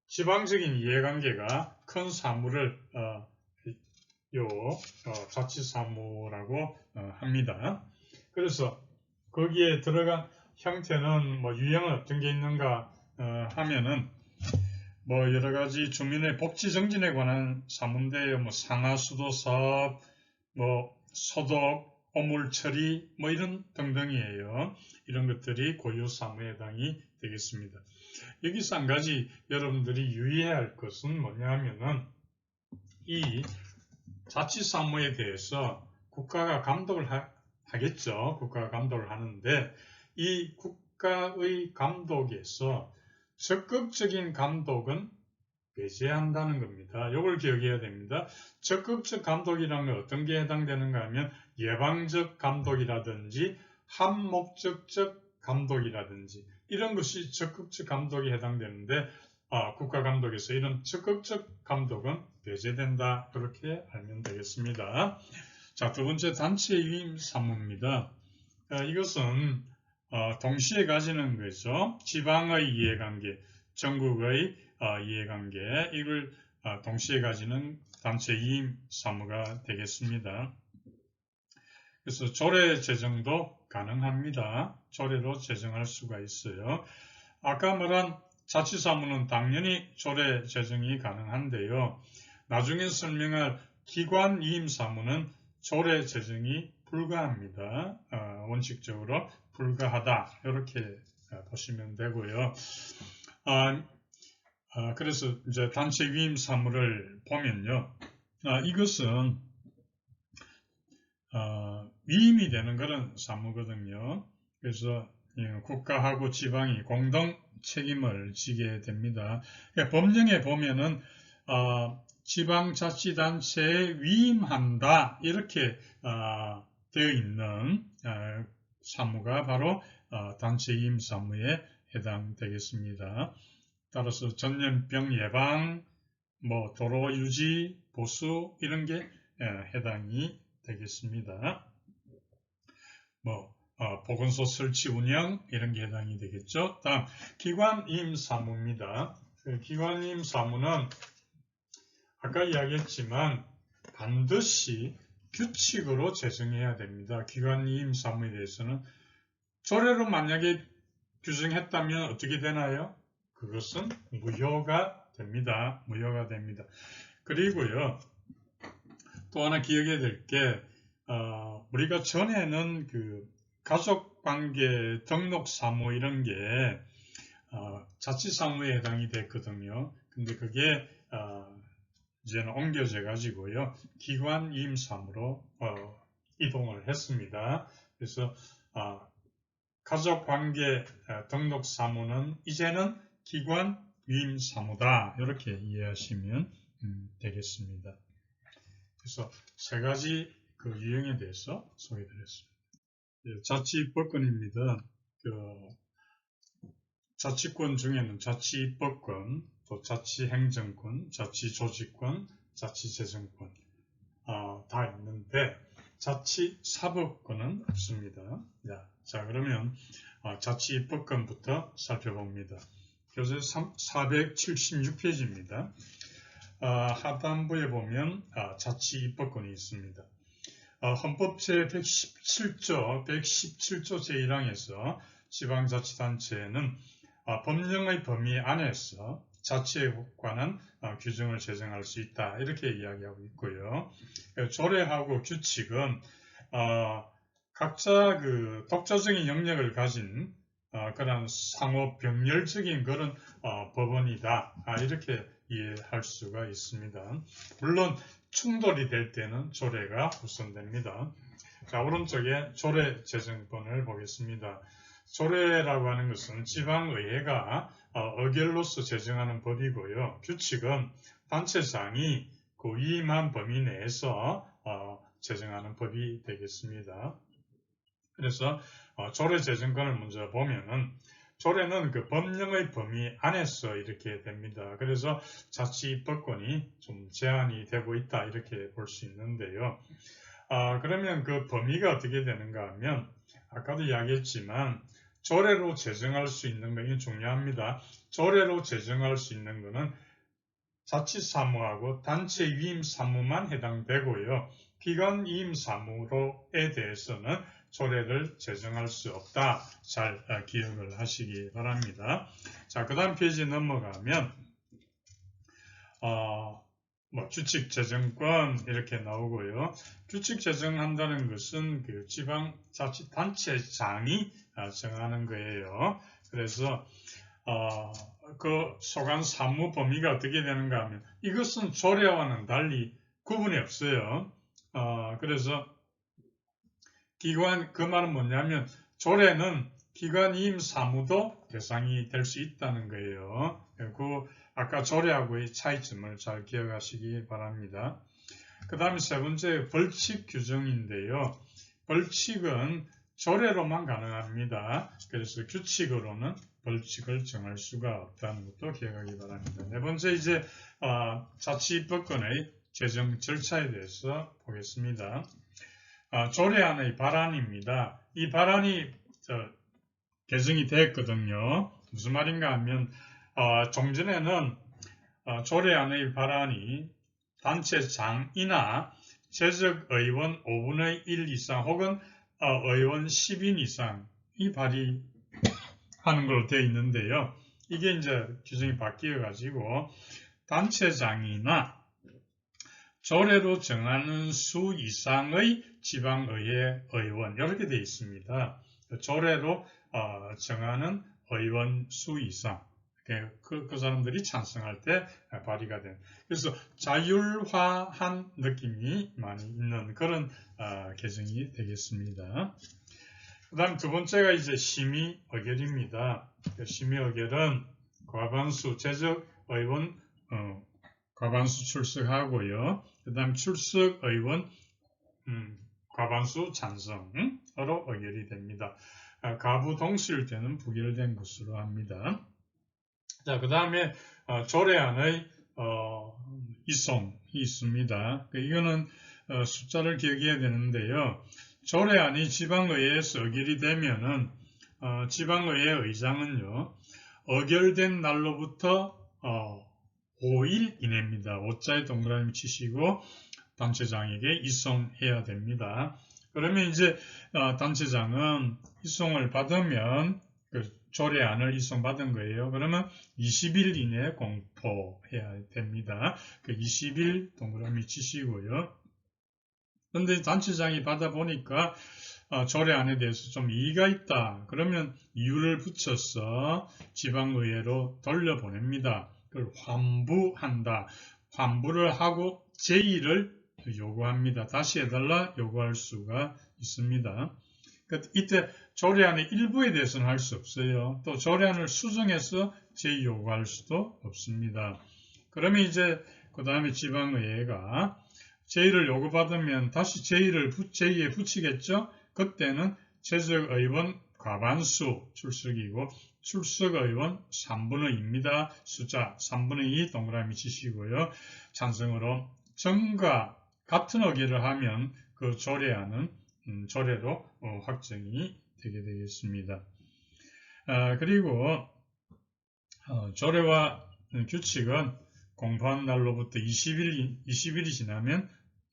A: 지방적인 이해관계가 큰 사무를 자치사무라고 합니다. 그래서 거기에 들어간 형태는 유형은 어떤 게 있는가 하면은 여러 가지 주민의 복지 정진에 관한 사무인데요. 상하수도 사업, 소독, 오물 처리, 이런 등등이에요. 이런 것들이 고유 사무에 해당이 되겠습니다. 여기서 한 가지 여러분들이 유의해야 할 것은 뭐냐 하면은 이 자치사무에 대해서 국가가 감독을 하겠죠. 국가가 감독을 하는데 이 국가의 감독에서 적극적인 감독은 배제한다는 겁니다. 이걸 기억해야 됩니다. 적극적 감독이라는 건 어떤 게 해당되는가 하면 예방적 감독이라든지 함목적적 감독이라든지 이런 것이 적극적 감독에 해당되는데 국가감독에서 이런 적극적 감독은 배제된다. 그렇게 알면 되겠습니다. 자, 두 번째 단체 위임 사무입니다. 이것은 동시에 가지는 거죠. 지방의 이해관계, 전국의 이해관계, 이걸 동시에 가지는 단체 위임 사무가 되겠습니다. 그래서 조례 제정도 가능합니다. 조례로 제정할 수가 있어요. 아까 말한 자치사무는 당연히 조례 제정이 가능한데요. 나중에 설명할 기관 위임 사무는 조례 제정이 불가합니다. 원칙적으로 불가하다. 이렇게 보시면 되고요. 그래서 이제 단체 위임 사무를 보면요. 이것은 위임이 되는 그런 사무거든요. 그래서 국가하고 지방이 공동 책임을 지게 됩니다. 그러니까 법령에 보면은 지방자치단체에 위임한다 이렇게 되어 있는 사무가 바로 단체 위임 사무에 해당되겠습니다. 따라서 전염병 예방, 도로 유지, 보수 이런 게 해당이 되겠습니다. 보건소 설치 운영 이런 게 해당이 되겠죠. 다음 기관 위임 사무입니다. 기관 위임 사무는 아까 이야기했지만 반드시 규칙으로 제정해야 됩니다. 기관 위임 사무에 대해서는 조례로 만약에 규정했다면 어떻게 되나요? 그것은 무효가 됩니다. 무효가 됩니다. 그리고요. 또 하나 기억해야 될 게 우리가 전에는 그 가족관계 등록사무 이런 게 자치사무에 해당이 됐거든요. 근데 그게 이제는 옮겨져 가지고요. 기관 위임 사무로 이동을 했습니다. 그래서 가족관계 등록사무는 이제는 기관 위임 사무다. 이렇게 이해하시면 되겠습니다. 그래서 세 가지 그 유형에 대해서 소개드렸습니다. 자치입법권입니다. 자치권 중에는 자치입법권, 또 자치행정권, 자치조직권, 자치재정권 다 있는데 자치사법권은 없습니다. 자, 그러면 자치입법권부터 살펴봅니다. 교재 476페이지입니다. 하단부에 보면 자치입법권이 있습니다. 헌법 제117조 제1항에서 지방자치단체는 법령의 범위 안에서 자치에 관한 규정을 제정할 수 있다. 이렇게 이야기하고 있고요. 조례하고 규칙은 각자 그 독자적인 영역을 가진 그런 상호 병렬적인 그런 법원이다. 이렇게 이해할 수가 있습니다. 물론 충돌이 될 때는 조례가 우선됩니다. 자, 오른쪽에 조례 제정권을 보겠습니다. 조례라고 하는 것은 지방의회가 의결로서 제정하는 법이고요. 규칙은 단체장이 그 위임한 범위 내에서 제정하는 법이 되겠습니다. 그래서 조례 제정권을 먼저 보면은 조례는 그 법령의 범위 안에서 이렇게 됩니다. 그래서 자치입법권이 좀 제한이 되고 있다 이렇게 볼 수 있는데요. 그러면 그 범위가 어떻게 되는가 하면 아까도 이야기했지만 조례로 제정할 수 있는 것이 중요합니다. 조례로 제정할 수 있는 것은 자치사무하고 단체 위임 사무만 해당되고요. 기관 위임 사무에 대해서는 조례를 제정할 수 없다. 잘 기억을 하시기 바랍니다. 자, 그 다음 페이지 넘어가면 규칙 제정권 이렇게 나오고요. 규칙 제정한다는 것은 그 지방자치단체장이 정하는 거예요. 그래서 그 소관 사무 범위가 어떻게 되는가 하면 이것은 조례와는 달리 구분이 없어요. 그래서 그 말은 뭐냐면 조례는 기관 위임 사무도 대상이 될 수 있다는 거예요. 아까 조례하고의 차이점을 잘 기억하시기 바랍니다. 그 다음에 세 번째 벌칙 규정인데요. 벌칙은 조례로만 가능합니다. 그래서 규칙으로는 벌칙을 정할 수가 없다는 것도 기억하기 바랍니다. 네 번째 이제 자치법권의 제정 절차에 대해서 보겠습니다. 조례안의 발안입니다. 이 발안이 개정이 됐거든요. 무슨 말인가 하면 종전에는 조례안의 발안이 단체장이나 재적의원 5분의 1 이상 혹은 의원 10인 이상이 발의하는 걸로 되어 있는데요. 이게 이제 규정이 바뀌어 가지고 단체장이나 조례로 정하는 수 이상의 지방의회 의원 이렇게 되어 있습니다. 조례로 정하는 의원 수 이상 그 사람들이 찬성할 때 발의가 된 그래서 자율화한 느낌이 많이 있는 그런 개정이 되겠습니다. 그 다음 두 번째가 이제 심의 의결입니다. 심의 의결은 과반수 재적 의원 과반수 출석하고요. 그 다음 출석 의원 과반수 찬성으로 의결이 됩니다. 가부 동시일 때는 부결된 것으로 합니다. 자, 그 다음에 조례안의 이송이 있습니다. 이거는 숫자를 기억해야 되는데요. 조례안이 지방의회에서 의결이 되면은 지방의회 의장은요 의결된 날로부터 5일 이내입니다. 5자에 동그라미 치시고 단체장에게 이송해야 됩니다. 그러면 이제 단체장은 이송을 받으면 조례안을 이송받은 거예요. 그러면 20일 이내에 공포해야 됩니다. 20일 동그라미 치시고요. 그런데 단체장이 받아보니까 조례안에 대해서 좀 이의가 있다. 그러면 이유를 붙여서 지방의회로 돌려보냅니다. 그걸 환부한다. 환부를 하고 제의를 요구합니다. 다시 해달라 요구할 수가 있습니다. 이때 조례안의 일부에 대해서는 할 수 없어요. 또 조례안을 수정해서 제의 요구할 수도 없습니다. 그러면 이제 그 다음에 지방의회가 제의를 요구받으면 다시 제의에 붙이겠죠. 그때는 재적의원 과반수 출석이고 출석의원 3분의 2입니다. 숫자 3분의 2 동그라미 치시고요. 찬성으로 전과 같은 의결을 하면 그 조례안은 조례로 확정이 되게 되겠습니다. 그리고 조례와 규칙은 공포한 날로부터 20일이 지나면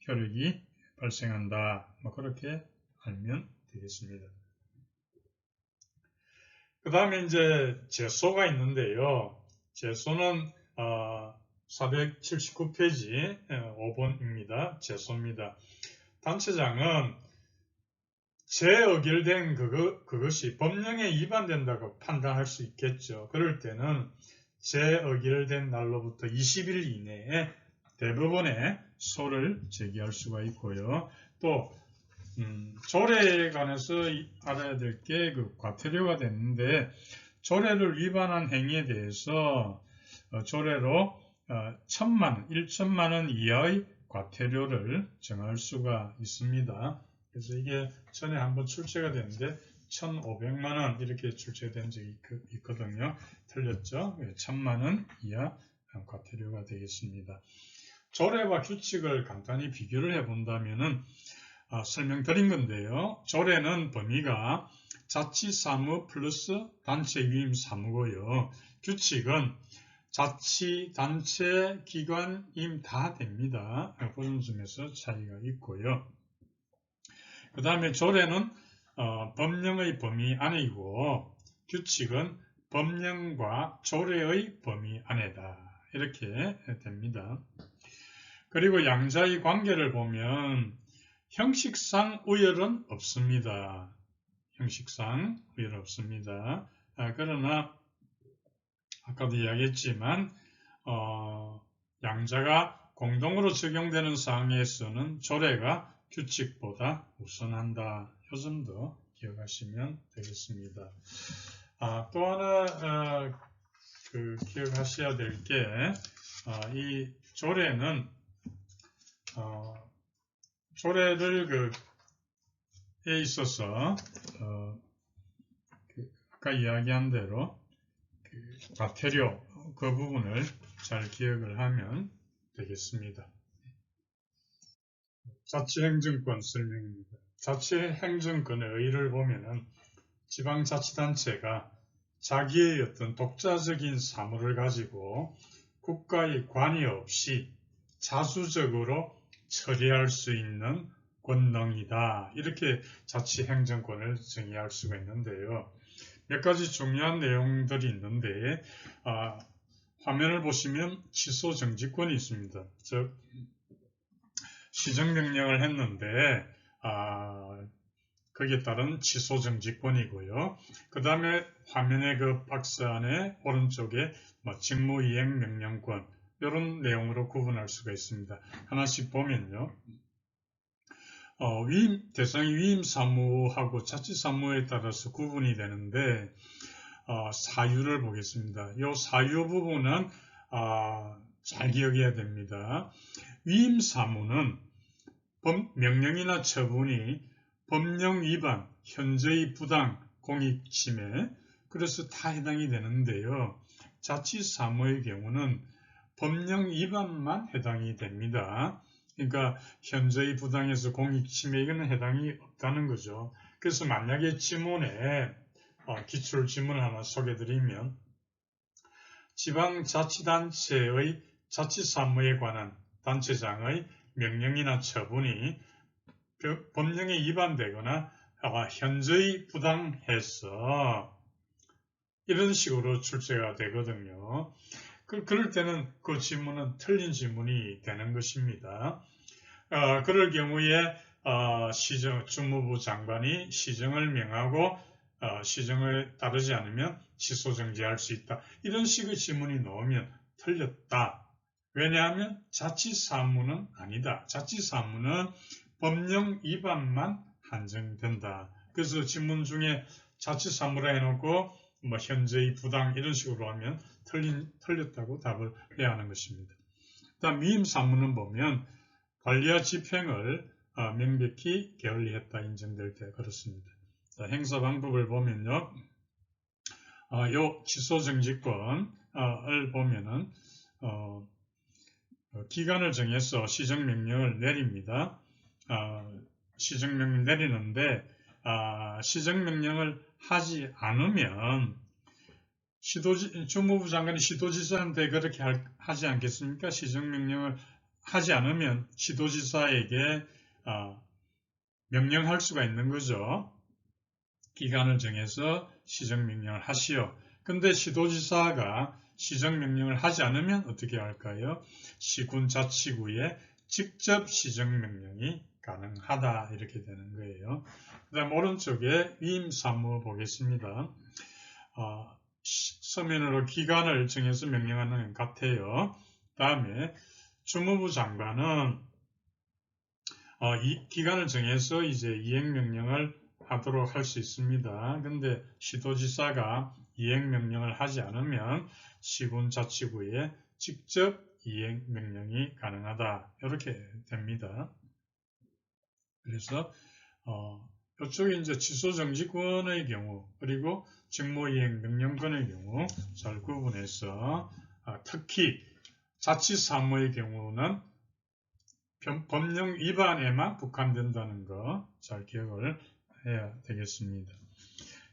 A: 효력이 발생한다. 그렇게 알면 되겠습니다. 그 다음에 이제 제소가 있는데요. 제소는 479페이지 5번입니다. 제소입니다. 단체장은 재의결된 그것이 법령에 위반된다고 판단할 수 있겠죠. 그럴 때는 재의결된 날로부터 20일 이내에 대법원에 소를 제기할 수가 있고요. 또 조례에 관해서 알아야 될 게 과태료가 되는데 조례를 위반한 행위에 대해서 조례로 1천만 원 이하의 과태료를 정할 수가 있습니다. 그래서 이게 전에 한번 출제가 됐는데 1,500만 원 이렇게 출제된 적이 있거든요. 틀렸죠? 1,000만 원 이하 과태료가 되겠습니다. 조례와 규칙을 간단히 비교를 해본다면은 설명드린 건데요. 조례는 범위가 자치사무 플러스 단체 위임 사무고요. 규칙은 자치, 단체, 기관, 임 다 됩니다. 그런 점에서 차이가 있고요. 그 다음에 조례는 법령의 범위 안이고 규칙은 법령과 조례의 범위 안에다. 이렇게 됩니다. 그리고 양자의 관계를 보면 형식상 우열은 없습니다. 형식상 우열 없습니다. 그러나 아까도 이야기했지만 양자가 공동으로 적용되는 사항에서는 조례가 규칙보다 우선한다. 이 점도 기억하시면 되겠습니다. 또 하나 기억하셔야 될 게 이 조례는 조례를 에 있어서 아까 이야기한 대로 과태료 그 부분을 잘 기억을 하면 되겠습니다. 자치행정권 설명입니다. 자치행정권의 의의를 보면은 지방자치단체가 자기의 어떤 독자적인 사무를 가지고 국가의 관여 없이 자주적으로 처리할 수 있는 권능이다. 이렇게 자치행정권을 정의할 수가 있는데요. 몇 가지 중요한 내용들이 있는데 화면을 보시면 취소정지권이 있습니다. 즉 시정명령을 했는데 거기에 따른 취소정지권이고요. 그 다음에 화면의 그 박스 안에 오른쪽에 직무이행명령권 이런 내용으로 구분할 수가 있습니다. 하나씩 보면요. 대상이 위임사무하고 자치사무에 따라서 구분이 되는데 사유를 보겠습니다. 이 사유 부분은 잘 기억해야 됩니다. 위임사무는 명령이나 처분이 법령 위반, 현저히 부당, 공익침해 그래서 다 해당이 되는데요. 자치사무의 경우는 법령 위반만 해당이 됩니다. 그러니까 현저히 부당해서 공익침해 이거는 해당이 없다는 거죠. 그래서 만약에 지문에 기출 지문을 하나 소개해드리면 지방자치단체의 자치사무에 관한 단체장의 명령이나 처분이 법령에 위반되거나 현저히 부당해서 이런 식으로 출제가 되거든요. 그럴 때는 그 지문은 틀린 지문이 되는 것입니다. 그럴 경우에 주무부 장관이 시정을 명하고 시정을 따르지 않으면 취소정지할 수 있다. 이런 식의 지문이 나오면 틀렸다. 왜냐하면 자치사무는 아니다. 자치사무는 법령 위반만 한정된다. 그래서 지문 중에 자치사무라 해놓고 현저히 부당 이런 식으로 하면 틀렸다고 답을 해야 하는 것입니다. 다음 위임사무는 보면 관리와 집행을 명백히 게을리했다 인정될 때 그렇습니다. 자, 행사 방법을 보면요. 요 취소정지권을 보면은 기간을 정해서 시정명령을 내립니다. 시정명령 내리는데 시정명령을 하지 않으면 주무부 장관이 시도지사한테 그렇게 하지 않겠습니까? 시정명령을 하지 않으면 시도지사에게 명령할 수가 있는 거죠. 기간을 정해서 시정명령을 하시오. 근데 시도지사가 시정명령을 하지 않으면 어떻게 할까요? 시군자치구에 직접 시정명령이 가능하다 이렇게 되는 거예요. 그 다음 오른쪽에 위임사무 보겠습니다. 서면으로 기간을 정해서 명령하는 것 같아요. 다음에 주무부 장관은 이 기간을 정해서 이제 이행명령을 하도록 할 수 있습니다. 근데 시도지사가 이행명령을 하지 않으면 시군자치구에 직접 이행명령이 가능하다. 이렇게 됩니다. 그래서 이쪽에 이제 취소정지권의 경우 그리고 직무이행명령권의 경우 잘 구분해서 특히 자치사무의 경우는 법령 위반에만 국한된다는 거 잘 기억을 해야 되겠습니다.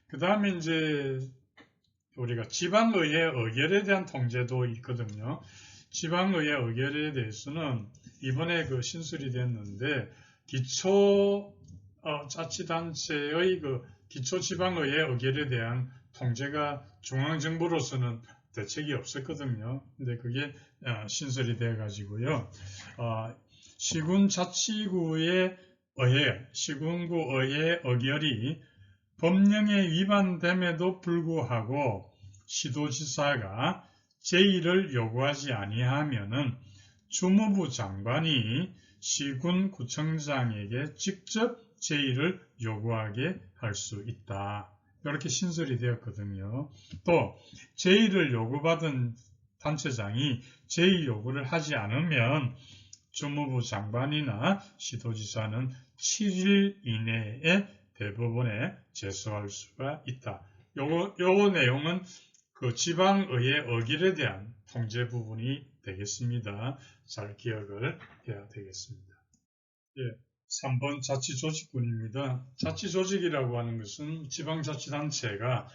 A: 그 다음에 이제 우리가 지방의회 의결에 대한 통제도 있거든요. 지방의회 의결에 대해서는 이번에 그 신설이 됐는데 기초자치단체의 그 기초지방의회 의결에 대한 통제가 중앙정부로서는 대책이 없었거든요. 근데 그게 신설이 돼 가지고요. 시군자치구의 의회, 시군구 의회 의결이 법령에 위반됨에도 불구하고 시도지사가 제의를 요구하지 아니하면은 주무부 장관이 시군구청장에게 직접 제의를 요구하게 할 수 있다. 이렇게 신설이 되었거든요. 또 제의를 요구받은 단체장이 제의 요구를 하지 않으면 주무부 장관이나 시도지사는 7일 이내에 대법원에 제소할 수가 있다. 요 내용은 그 지방의회 의결에 대한 통제 부분이 되겠습니다. 잘 기억을 해야 되겠습니다. 예, 3번 자치조직군입니다. 자치조직이라고 하는 것은 지방자치단체가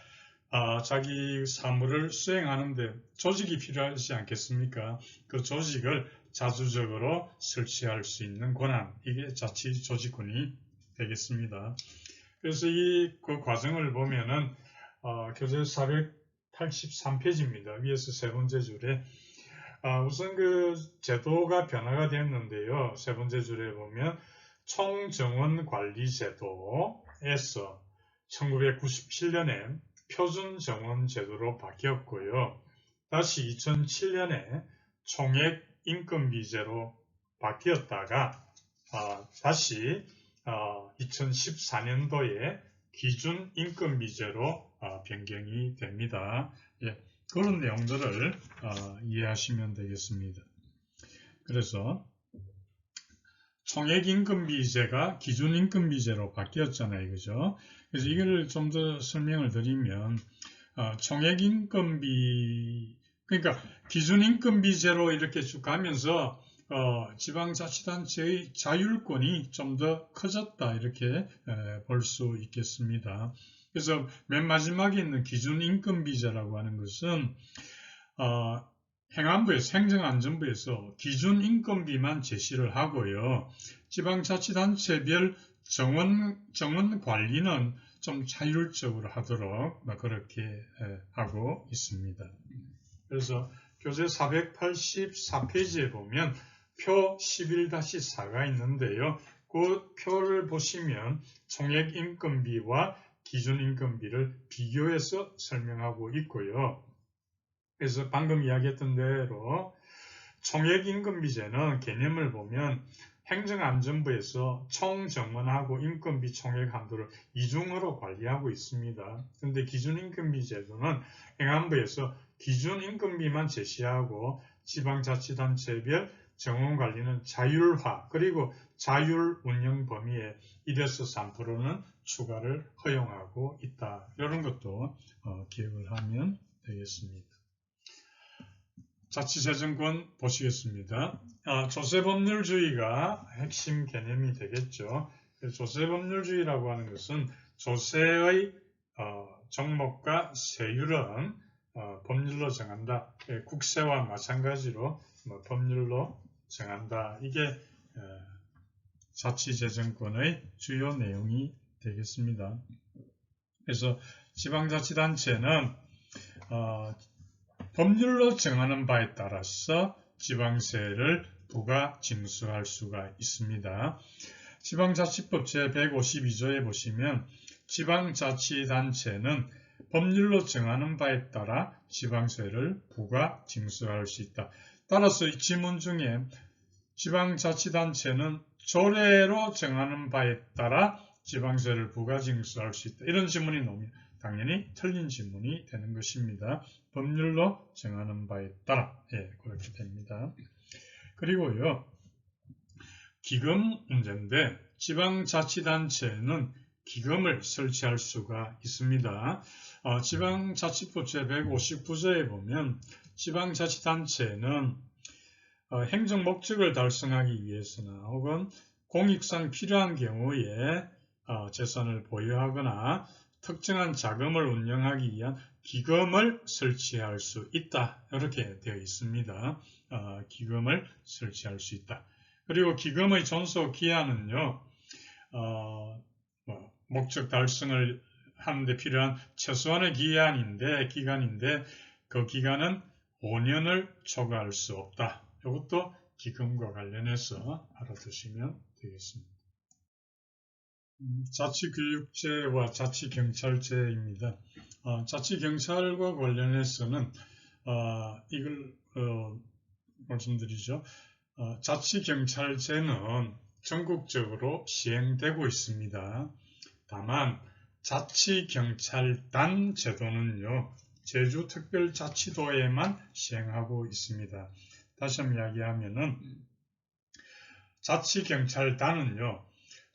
A: 자기 사무를 수행하는데 조직이 필요하지 않겠습니까? 그 조직을 자주적으로 설치할 수 있는 권한, 이게 자치조직군이 되겠습니다. 그래서 그 과정을 보면은 교재 483페이지입니다. 위에서 세 번째 줄에 우선 그 제도가 변화가 됐는데요. 세 번째 줄에 보면 총정원관리제도에서 1997년에 표준정원제도로 바뀌었고요. 다시 2007년에 총액임금비제로 바뀌었다가 다시 2014년도에 기준임금비제로 변경이 됩니다. 예, 그런 내용들을 이해하시면 되겠습니다. 그래서 총액임금비제가 기준임금비제로 바뀌었잖아요. 그죠? 그래서 이걸 좀 더 설명을 드리면 총액임금비, 그러니까 기준임금비제로 이렇게 쭉 가면서 지방자치단체의 자율권이 좀 더 커졌다, 이렇게 볼 수 있겠습니다. 그래서 맨 마지막에 있는 기준임금비제라고 하는 것은 행안부에서, 행정안전부에서 기준임금비만 제시를 하고요. 지방자치단체별 정원 관리는 좀 자율적으로 하도록 그렇게 하고 있습니다. 그래서 교재 484페이지에 보면 표 11-4가 있는데요. 그 표를 보시면 총액임금비와 기준임금비를 비교해서 설명하고 있고요. 그래서 방금 이야기했던 대로 총액임금비제는 개념을 보면 행정안전부에서 총정원하고 임금비 총액 한도를 이중으로 관리하고 있습니다. 그런데 기준임금비제도는 행안부에서 기준임금비만 제시하고 지방자치단체별 정원관리는 자율화, 그리고 자율 운영 범위에 1에서 3%는 추가를 허용하고 있다. 이런 것도 기억을 하면 되겠습니다. 자치재정권 보시겠습니다. 조세법률주의가 핵심 개념이 되겠죠. 조세법률주의라고 하는 것은 조세의 종목과 세율은 법률로 정한다. 국세와 마찬가지로 법률로 정한다. 이게 자치재정권의 주요 내용이 되겠습니다. 그래서 지방자치단체는 법률로 정하는 바에 따라서 지방세를 부과 징수할 수가 있습니다. 지방자치법 제152조에 보시면 지방자치단체는 법률로 정하는 바에 따라 지방세를 부과 징수할 수 있다. 따라서 이 지문 중에 지방자치단체는 조례로 정하는 바에 따라 지방세를 부과 징수할 수 있다. 이런 지문이 나오면 당연히 틀린 지문이 되는 것입니다. 법률로 정하는 바에 따라 그렇게 됩니다. 그리고요, 기금 문제인데 지방자치단체는 기금을 설치할 수가 있습니다. 지방자치법 제159조에 보면 지방자치단체는 행정 목적을 달성하기 위해서나 혹은 공익상 필요한 경우에 재산을 보유하거나 특정한 자금을 운영하기 위한 기금을 설치할 수 있다. 이렇게 되어 있습니다. 기금을 설치할 수 있다. 그리고 기금의 존속 기한은요, 목적 달성을 하는데 필요한 최소한의 기간인데 그 기간은 5년을 초과할 수 없다. 이것도 기금과 관련해서 알아두시면 되겠습니다. 자치교육제와 자치경찰제입니다. 자치경찰과 관련해서는 이걸 말씀드리죠. 자치경찰제는 전국적으로 시행되고 있습니다. 다만 자치경찰단 제도는요, 제주특별자치도에만 시행하고 있습니다. 다시 한번 이야기하면은 자치경찰단은요,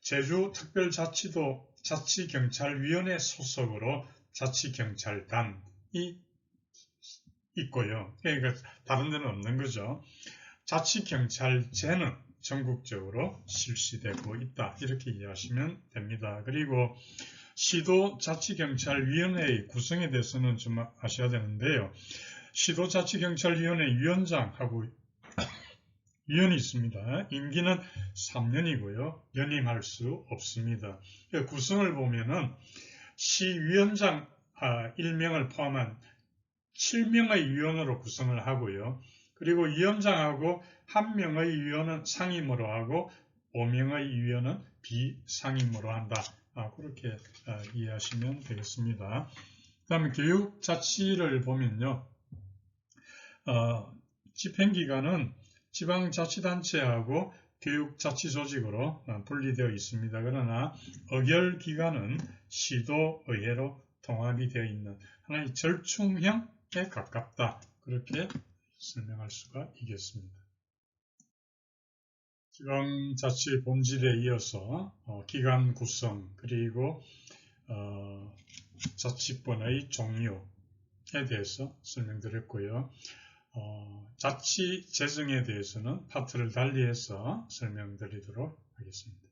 A: 제주특별자치도 자치경찰위원회 소속으로 자치경찰단이 있고요. 그러니까 다른 데는 없는 거죠. 자치경찰제는 전국적으로 실시되고 있다. 이렇게 이해하시면 됩니다. 그리고 시도자치경찰위원회의 구성에 대해서는 좀 아셔야 되는데요. 시도자치경찰위원회 위원장하고 위원이 있습니다. 임기는 3년이고요. 연임할 수 없습니다. 구성을 보면은 시위원장 1명을 포함한 7명의 위원으로 구성을 하고요. 그리고 위원장하고 1명의 위원은 상임으로 하고 5명의 위원은 비상임으로 한다. 그렇게 이해하시면 되겠습니다. 그 다음에 교육자치를 보면요. 집행기관은 지방자치단체하고 교육자치조직으로 분리되어 있습니다. 그러나 의결기관은 시도의회로 통합이 되어 있는 하나의 절충형에 가깝다. 그렇게 설명할 수가 있겠습니다. 지방자치 본질에 이어서 기관 구성 그리고 자치권의 종류에 대해서 설명드렸고요. 자치 재정에 대해서는 파트를 달리해서 설명드리도록 하겠습니다.